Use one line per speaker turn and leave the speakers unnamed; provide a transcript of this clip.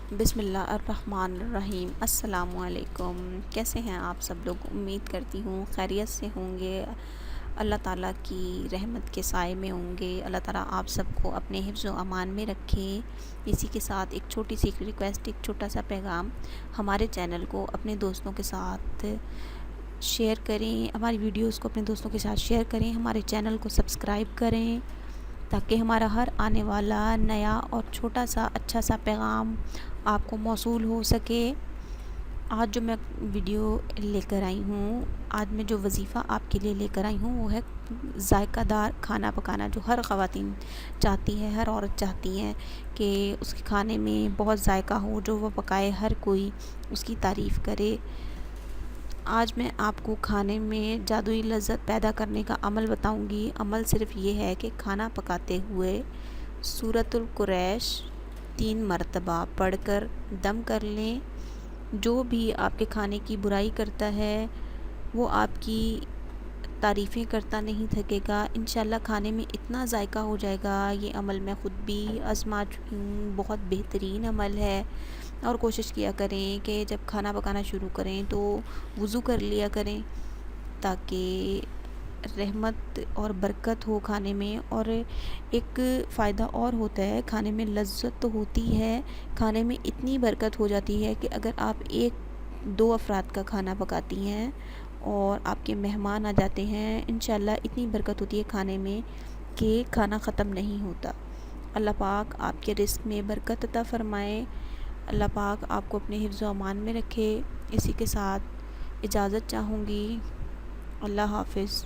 بسم اللہ الرحمن الرحیم۔ السلام علیکم، کیسے ہیں آپ سب لوگ؟ امید کرتی ہوں خیریت سے ہوں گے، اللہ تعالیٰ کی رحمت کے سائے میں ہوں گے۔ اللہ تعالیٰ آپ سب کو اپنے حفظ و امان میں رکھے۔ اسی کے ساتھ ایک چھوٹی سی ریکویسٹ، ایک چھوٹا سا پیغام، ہمارے چینل کو اپنے دوستوں کے ساتھ شیئر کریں، ہماری ویڈیوز کو اپنے دوستوں کے ساتھ شیئر کریں، ہمارے چینل کو سبسکرائب کریں تاکہ ہمارا ہر آنے والا نیا اور چھوٹا سا اچھا سا پیغام آپ کو موصول ہو سکے۔ آج جو میں ویڈیو لے کر آئی ہوں، آج میں جو وظیفہ آپ کے لیے لے کر آئی ہوں وہ ہے ذائقہ دار کھانا پکانا، جو ہر خواتین چاہتی ہے، ہر عورت چاہتی ہیں کہ اس کے کھانے میں بہت ذائقہ ہو، جو وہ پکائے ہر کوئی اس کی تعریف کرے۔ آج میں آپ کو کھانے میں جادوئی لذت پیدا کرنے کا عمل بتاؤں گی۔ عمل صرف یہ ہے کہ کھانا پکاتے ہوئے سورۃ القریش 3 مرتبہ پڑھ کر دم کر لیں۔ جو بھی آپ کے کھانے کی برائی کرتا ہے وہ آپ کی تعریفیں کرتا نہیں تھکے گا۔ انشاءاللہ کھانے میں اتنا ذائقہ ہو جائے گا۔ یہ عمل میں خود بھی آزما چکی ہوں، بہت بہترین عمل ہے۔ اور کوشش کیا کریں کہ جب کھانا پکانا شروع کریں تو وضو کر لیا کریں تاکہ رحمت اور برکت ہو کھانے میں۔ اور ایک فائدہ اور ہوتا ہے، کھانے میں لذت تو ہوتی ہے، کھانے میں اتنی برکت ہو جاتی ہے کہ اگر آپ 1-2 افراد کا کھانا پکاتی ہیں اور آپ کے مہمان آ جاتے ہیں، انشاءاللہ اتنی برکت ہوتی ہے کھانے میں کہ کھانا ختم نہیں ہوتا۔ اللہ پاک آپ کے رزق میں برکت عطا فرمائے، اللہ پاک آپ کو اپنے حفظ و امان میں رکھے۔ اسی کے ساتھ اجازت چاہوں گی، اللہ حافظ۔